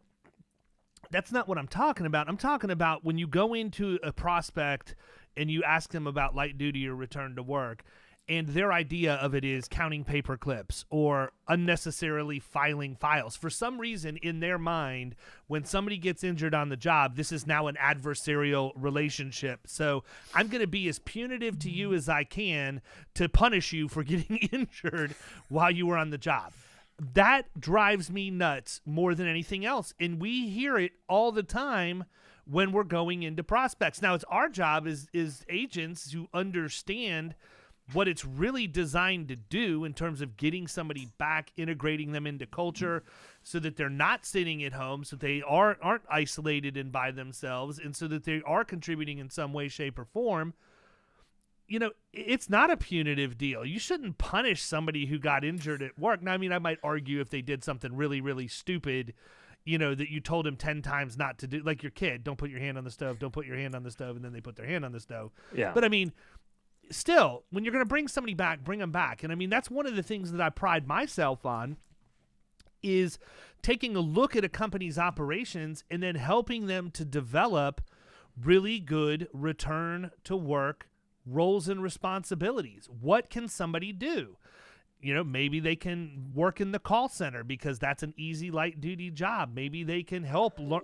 that's not what I'm talking about. I'm talking about when you go into a prospect and you ask them about light duty or return to work, and their idea of it is counting paper clips or unnecessarily filing files. For some reason in their mind, when somebody gets injured on the job, this is now an adversarial relationship. So I'm going to be as punitive to you as I can to punish you for getting injured while you were on the job. That drives me nuts more than anything else. And we hear it all the time when we're going into prospects. Now, it's our job as agents to understand what it's really designed to do in terms of getting somebody back, integrating them into culture so that they're not sitting at home, so they aren't isolated and by themselves, and so that they are contributing in some way, shape, or form. It's not a punitive deal. You shouldn't punish somebody who got injured at work. Now, I mean, I might argue if they did something really, really stupid, that you told him 10 times not to do, like your kid, don't put your hand on the stove, don't put your hand on the stove, and then they put their hand on the stove. Yeah. But I mean, still, when you're going to bring somebody back, bring them back. And I mean, that's one of the things that I pride myself on, is taking a look at a company's operations and then helping them to develop really good return to work roles and responsibilities. What can somebody do? Maybe they can work in the call center because that's an easy light duty job. Maybe they can help learn,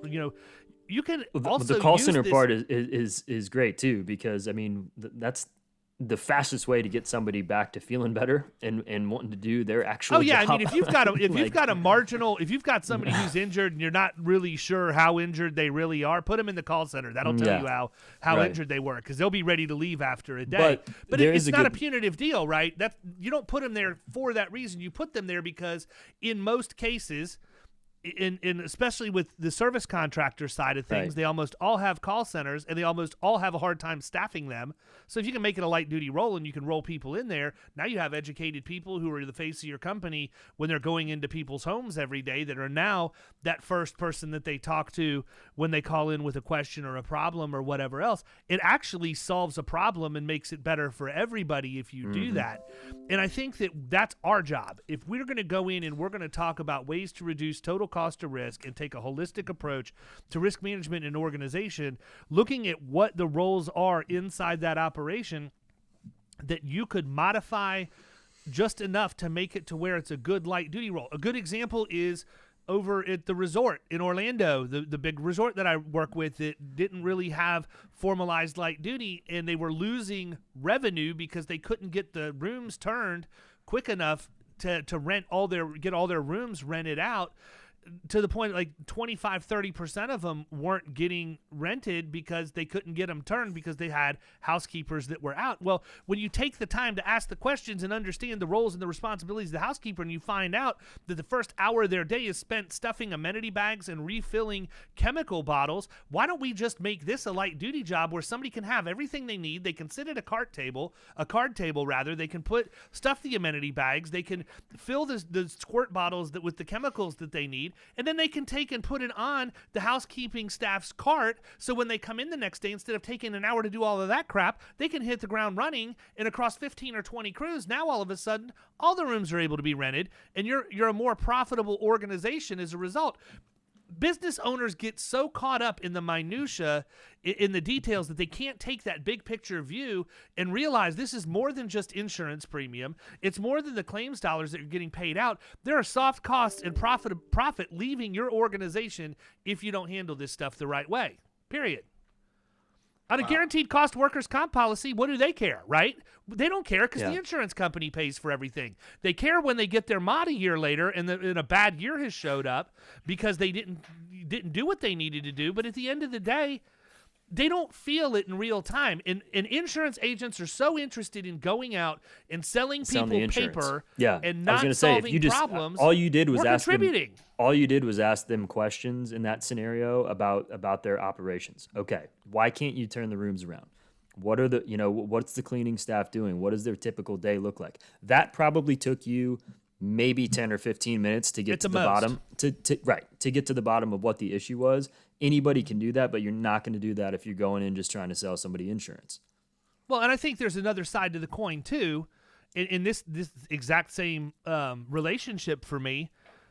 you can also the call use center this part is great too, because I mean that's the fastest way to get somebody back to feeling better and wanting to do their actual job. I mean, if you've got somebody who's injured and you're not really sure how injured they really are, put them in the call center. That'll tell you how right. injured they were, because they'll be ready to leave after a day. But it's not a punitive deal, right? You don't put them there for that reason. You put them there because in most cases, in especially with the service contractor side of things, right. They almost all have call centers, and they almost all have a hard time staffing them. So if you can make it a light duty role and you can roll people in there, now you have educated people who are the face of your company when they're going into people's homes every day, that are now that first person that they talk to when they call in with a question or a problem or whatever else. It actually solves a problem and makes it better for everybody if you do that. And I think that that's our job. If we're going to go in and we're going to talk about ways to reduce total cost of risk and take a holistic approach to risk management and organization, looking at what the roles are inside that operation that you could modify just enough to make it to where it's a good light duty role. A good example is over at the resort in Orlando, the big resort that I work with, that didn't really have formalized light duty, and they were losing revenue because they couldn't get the rooms turned quick enough to get all their rooms rented out, to the point like 25-30% of them weren't getting rented because they couldn't get them turned because they had housekeepers that were out. Well, when you take the time to ask the questions and understand the roles and the responsibilities of the housekeeper, and you find out that the first hour of their day is spent stuffing amenity bags and refilling chemical bottles, why don't we just make this a light duty job where somebody can have everything they need? They can sit at a card table, they can stuff the amenity bags, they can fill the squirt bottles with the chemicals that they need, and then they can take and put it on the housekeeping staff's cart, so when they come in the next day, instead of taking an hour to do all of that crap, they can hit the ground running, and across 15 or 20 crews, now all of a sudden, all the rooms are able to be rented, and you're a more profitable organization as a result. Business owners get so caught up in the minutia, in the details, that they can't take that big picture view and realize this is more than just insurance premium. It's more than the claims dollars that you're getting paid out. There are soft costs and profit leaving your organization if you don't handle this stuff the right way, period. On a guaranteed cost workers' comp policy, what do they care, right? They don't care because the insurance company pays for everything. They care when they get their mod a year later and a bad year has showed up because they didn't do what they needed to do. But at the end of the day, they don't feel it in real time. And insurance agents are so interested in going out and selling people paper and not solving problems. All you did was ask contributing. All you did was ask them questions in that scenario about their operations. Okay, why can't you turn the rooms around? What are what's the cleaning staff doing? What does their typical day look like? That probably took you maybe 10 or 15 minutes to get to the bottom to get to the bottom of what the issue was. Anybody can do that, but you're not going to do that if you're going in just trying to sell somebody insurance. Well, and I think there's another side to the coin too, in this exact same relationship for me.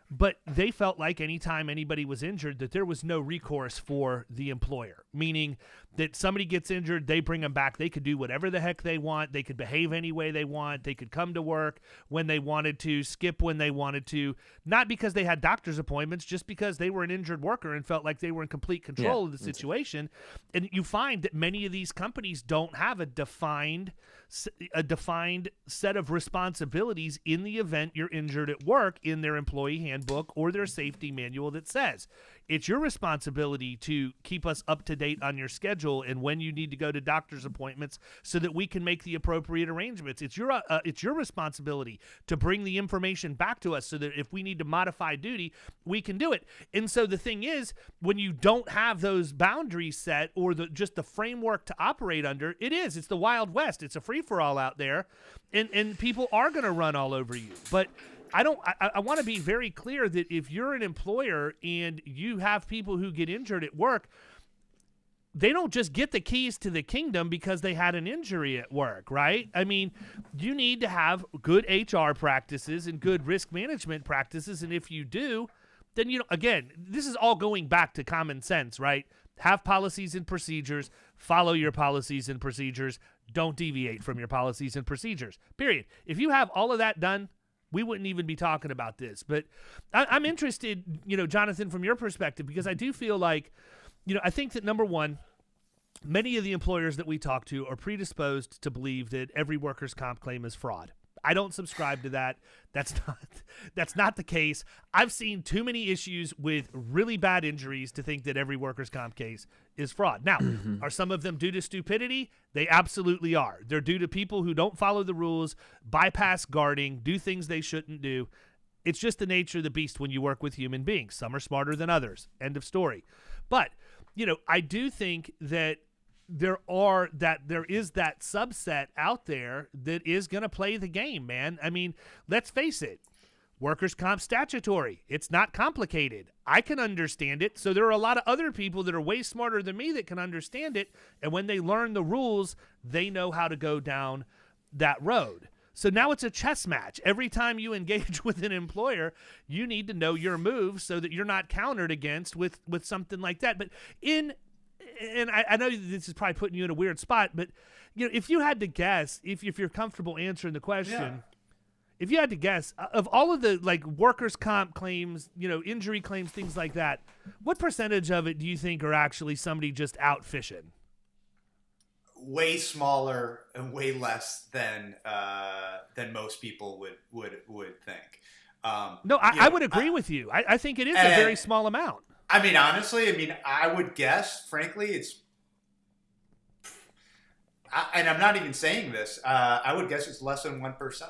But they felt like anytime anybody was injured, that there was no recourse for the employer, meaning that somebody gets injured, they bring them back. They could do whatever the heck they want. They could behave any way they want. They could come to work when they wanted to, skip when they wanted to, not because they had doctor's appointments, just because they were an injured worker and felt like they were in complete control of the situation. And you find that many of these companies don't have a defined set of responsibilities in the event you're injured at work in their employee handbook or their safety manual that says it's your responsibility to keep us up to date on your schedule and when you need to go to doctor's appointments so that we can make the appropriate arrangements. It's your responsibility to bring the information back to us so that if we need to modify duty, we can do it. And so the thing is, when you don't have those boundaries set or just the framework to operate under, it's the Wild West. It's a free-for-all out there, and people are going to run all over you. But I want to be very clear that if you're an employer and you have people who get injured at work, they don't just get the keys to the kingdom because they had an injury at work, right? I mean, you need to have good HR practices and good risk management practices. And if you do, then, again, this is all going back to common sense, right? Have policies and procedures, follow your policies and procedures, don't deviate from your policies and procedures, period. If you have all of that done, we wouldn't even be talking about this. But I'm interested, Jonathan, from your perspective, because I do feel like, I think that, number one, many of the employers that we talk to are predisposed to believe that every workers' comp claim is fraud. I don't subscribe to that. That's not the case. I've seen too many issues with really bad injuries to think that every workers' comp case is fraud. Now, are some of them due to stupidity? They absolutely are. They're due to people who don't follow the rules, bypass guarding, do things they shouldn't do. It's just the nature of the beast when you work with human beings. Some are smarter than others. End of story. But, I do think that there is that subset out there that is going to play the game, man. I mean, let's face it. Workers' comp statutory. It's not complicated. I can understand it. So there are a lot of other people that are way smarter than me that can understand it. And when they learn the rules, they know how to go down that road. So now it's a chess match. Every time you engage with an employer, you need to know your moves so that you're not countered against with something like that. But and I know this is probably putting you in a weird spot, but if you had to guess, if you're comfortable answering the question, if you had to guess, of all of the workers' comp claims, injury claims, things like that, what percentage of it do you think are actually somebody just out fishing? Way smaller and way less than most people would think. I would agree with you. I think it is a very small amount. I mean, honestly, I would guess, frankly, and I'm not even saying this, I would guess it's less than 1%.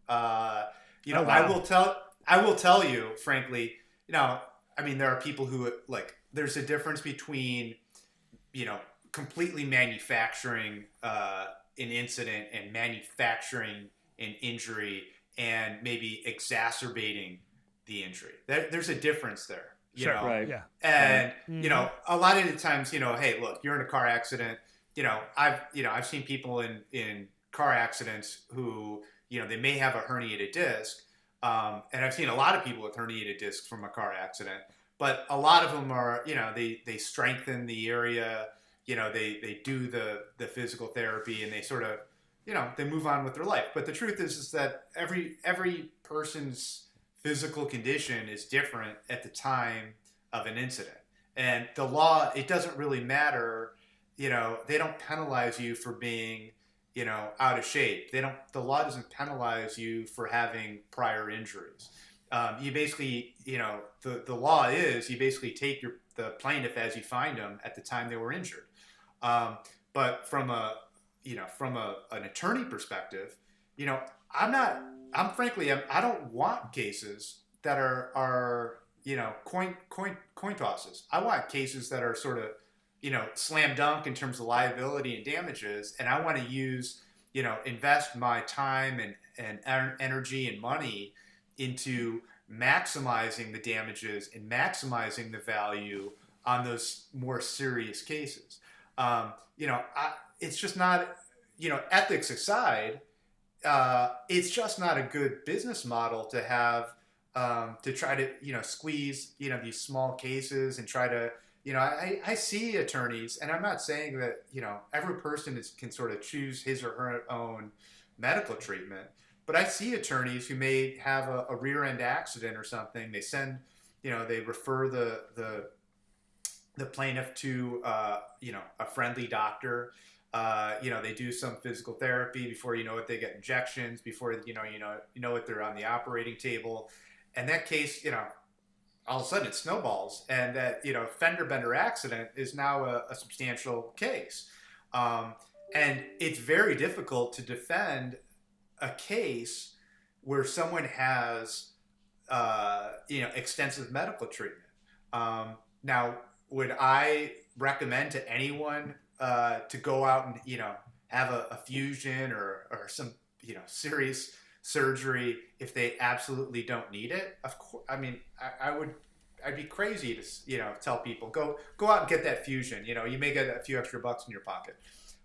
Wow. I will tell you, frankly, there are people who, there's a difference between, completely manufacturing an incident and manufacturing an injury and maybe exacerbating the injury. There's a difference there. You Sure. know? Right. Yeah. And you know, a lot of the times, you know, hey, look, you're in a car accident. You know, I've seen people in car accidents who, you know, they may have a herniated disc, and I've seen a lot of people with herniated discs from a car accident. But a lot of them are, you know, they strengthen the area. You know, they do the physical therapy, and they sort of, you know, they move on with their life. But the truth is that every person's physical condition is different at the time of an incident. And the law, it doesn't really matter. You know, they don't penalize you for being, you know, out of shape. The law doesn't penalize you for having prior injuries. You basically, you know, the law is you basically take the plaintiff as you find them at the time they were injured. But from an attorney perspective, you know, I don't want cases that are you know, coin tosses. I want cases that are sort of, you know, slam dunk in terms of liability and damages, and I want to use, you know, invest my time and energy and money into maximizing the damages and maximizing the value on those more serious cases. You know, it's just not, you know, ethics aside, it's just not a good business model to have, to try to, you know, squeeze, you know, these small cases and try to, you know, I see attorneys, and I'm not saying that, you know, every person can sort of choose his or her own medical treatment, but I see attorneys who may have a rear end accident or something. They send, you know, they refer the plaintiff to, you know, a friendly doctor. You know, they do some physical therapy. Before you know it, they get injections. Before you know it, they're on the operating table. And that case, you know, all of a sudden it snowballs, and that, you know, fender bender accident is now a substantial case. And it's very difficult to defend a case where someone has, you know, extensive medical treatment. Now, would I recommend to anyone to go out and, you know, have a fusion or some, you know, serious surgery if they absolutely don't need it? Of course, I mean, I'd be crazy to, you know, tell people go out and get that fusion. You know, you may get a few extra bucks in your pocket,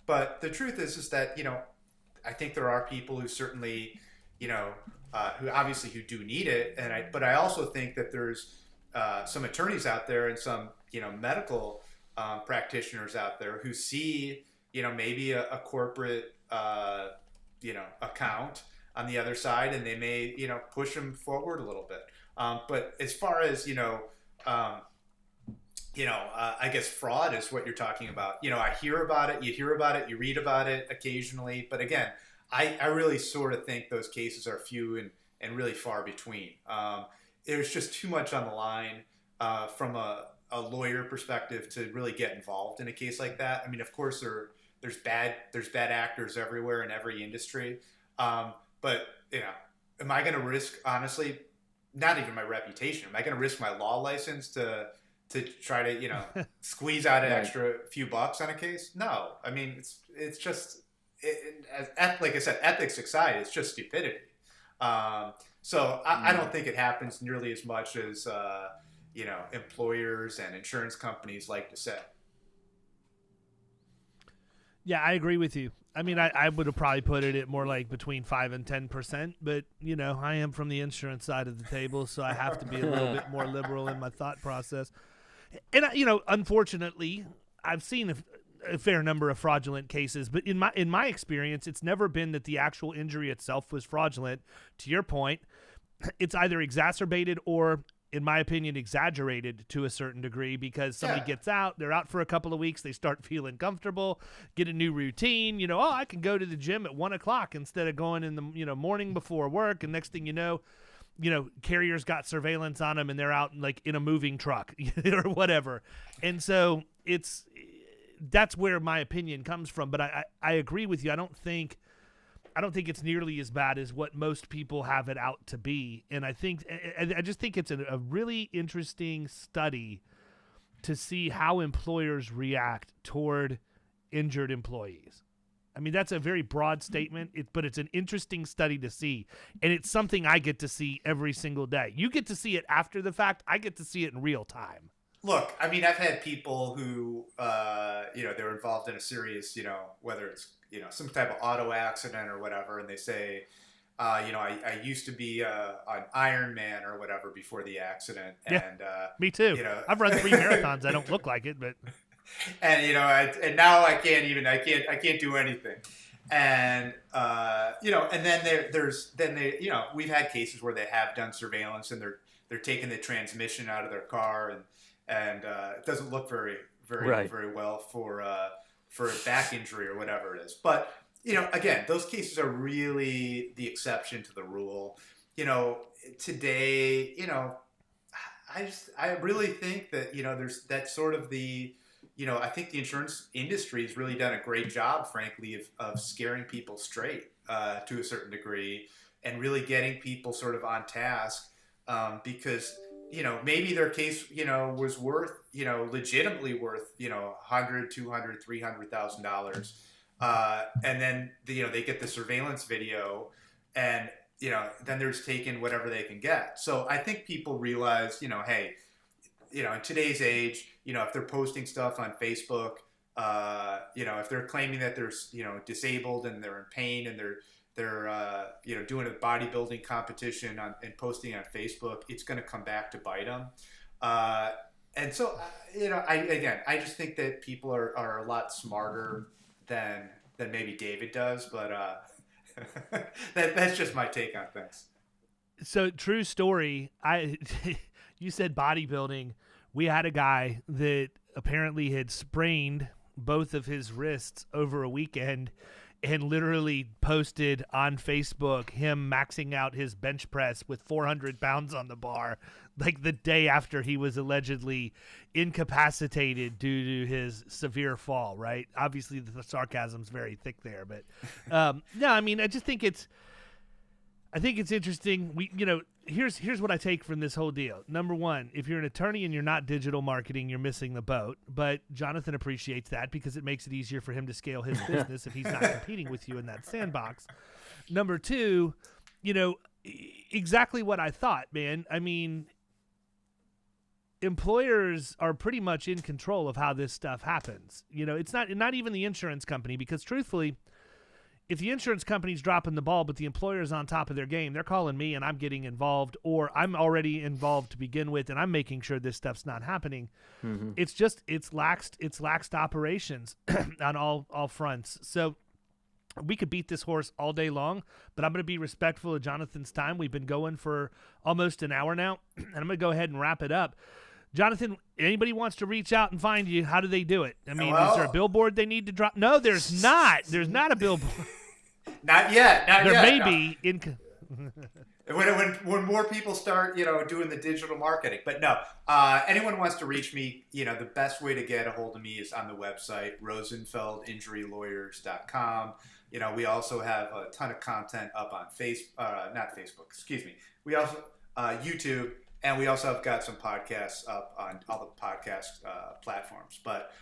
but the truth is that, you know, I think there are people who certainly, you know, who do need it, but I also think that there's some attorneys out there and some, you know, medical practitioners out there who see, you know, maybe a corporate, you know, account on the other side, and they may, you know, push them forward a little bit. But as far as, you know, I guess fraud is what you're talking about. You know, I hear about it, you read about it occasionally. But again, I really sort of think those cases are few and really far between. There's just too much on the line from a lawyer perspective to really get involved in a case like that. I mean, of course, there's bad actors everywhere in every industry. But, you know, am I going to risk, honestly, not even my reputation? Am I going to risk my law license to try to, you know, squeeze out an extra few bucks on a case? No. I mean, it's just, like I said, ethics aside, it's just stupidity. So I don't think it happens nearly as much as, you know, employers and insurance companies like to say. Yeah, I agree with you. I mean, I would have probably put it at more like between 5 and 10%, but, you know, I am from the insurance side of the table, so I have to be a little bit more liberal in my thought process. And, you know, unfortunately, I've seen a fair number of fraudulent cases, but in my experience, it's never been that the actual injury itself was fraudulent. To your point, it's either exacerbated or, in my opinion, exaggerated to a certain degree, because somebody gets out, they're out for a couple of weeks, they start feeling comfortable, get a new routine, you know, I can go to the gym at 1:00 instead of going in the, you know, morning before work. And next thing you know, carriers got surveillance on them and they're out like in a moving truck or whatever. And so that's where my opinion comes from. But I agree with you. I don't think it's nearly as bad as what most people have it out to be. And I just think it's a really interesting study to see how employers react toward injured employees. I mean, that's a very broad statement, but it's an interesting study to see, and it's something I get to see every single day. You get to see it after the fact. I get to see it in real time. Look, I mean, I've had people who, they're involved in a serious, whether it's, some type of auto accident or whatever, and they say, I used to be an Iron Man or whatever before the accident. And me too. I've run 3 marathons. I don't look like it, but and and now I can't do anything. And and then we've had cases where they have done surveillance and they're taking the transmission out of their car and it doesn't look very well for a back injury or whatever it is. But again, those cases are really the exception to the rule. Today, I really think that, there's that sort of I think the insurance industry has really done a great job, frankly, of scaring people straight to a certain degree and really getting people sort of on task because, maybe their case, was worth, legitimately worth, $100,000, $200,000, $300,000. And then, they get the surveillance video and, then they're just taking whatever they can get. So I think people realize, hey, in today's age, if they're posting stuff on Facebook, if they're claiming that they're, disabled and they're in pain and they're doing a bodybuilding competition and posting on Facebook, it's going to come back to bite them. And so, I just think that people are a lot smarter than maybe David does, but that's just my take on things. So true story. You said bodybuilding. We had a guy that apparently had sprained both of his wrists over a weekend and literally posted on Facebook him maxing out his bench press with 400 pounds on the bar, like the day after he was allegedly incapacitated due to his severe fall, right? Obviously the sarcasm's very thick there, but no, I mean, I think it's interesting. Here's what I take from this whole deal. Number one, if you're an attorney and you're not digital marketing, you're missing the boat. But Jonathan appreciates that because it makes it easier for him to scale his business if he's not competing with you in that sandbox. Number two, exactly what I thought, man. I mean, employers are pretty much in control of how this stuff happens. It's not even the insurance company, because truthfully, if the insurance company's dropping the ball, but the employer's on top of their game, they're calling me and I'm getting involved, or I'm already involved to begin with and I'm making sure this stuff's not happening. Mm-hmm. It's laxed operations on all fronts. So we could beat this horse all day long, but I'm going to be respectful of Jonathan's time. We've been going for almost an hour now, and I'm going to go ahead and wrap it up. Jonathan, anybody wants to reach out and find you, how do they do it? I mean, is there a billboard they need to drop? No, there's not. There's not a billboard. Not yet. There may be. When more people start, doing the digital marketing. But no, anyone wants to reach me, the best way to get a hold of me is on the website, RosenfeldInjuryLawyers.com. We also have a ton of content up on We also, YouTube. And we also have got some podcasts up on all the podcast platforms. But,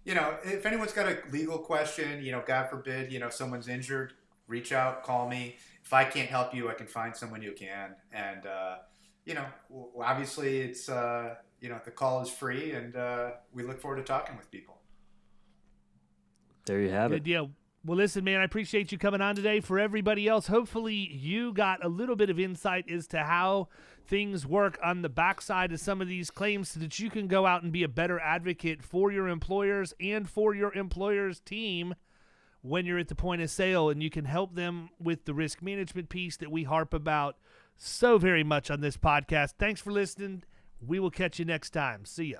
if anyone's got a legal question, God forbid, someone's injured, reach out, call me. If I can't help you, I can find someone who can. And, obviously it's, the call is free, and we look forward to talking with people. There you have it. Good deal. Well, listen, man, I appreciate you coming on today. For everybody else, hopefully you got a little bit of insight as to how things work on the backside of some of these claims so that you can go out and be a better advocate for your employers and for your employer's team when you're at the point of sale, and you can help them with the risk management piece that we harp about so very much on this podcast. Thanks for listening. We will catch you next time. See ya.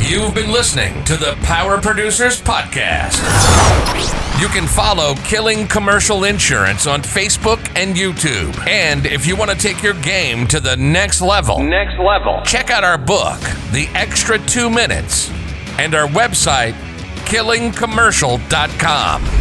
You've been listening to the Power Producers Podcast. You can follow Killing Commercial Insurance on Facebook and YouTube. And if you want to take your game to the next level, check out our book, The Extra 2 Minutes, and our website, killingcommercial.com.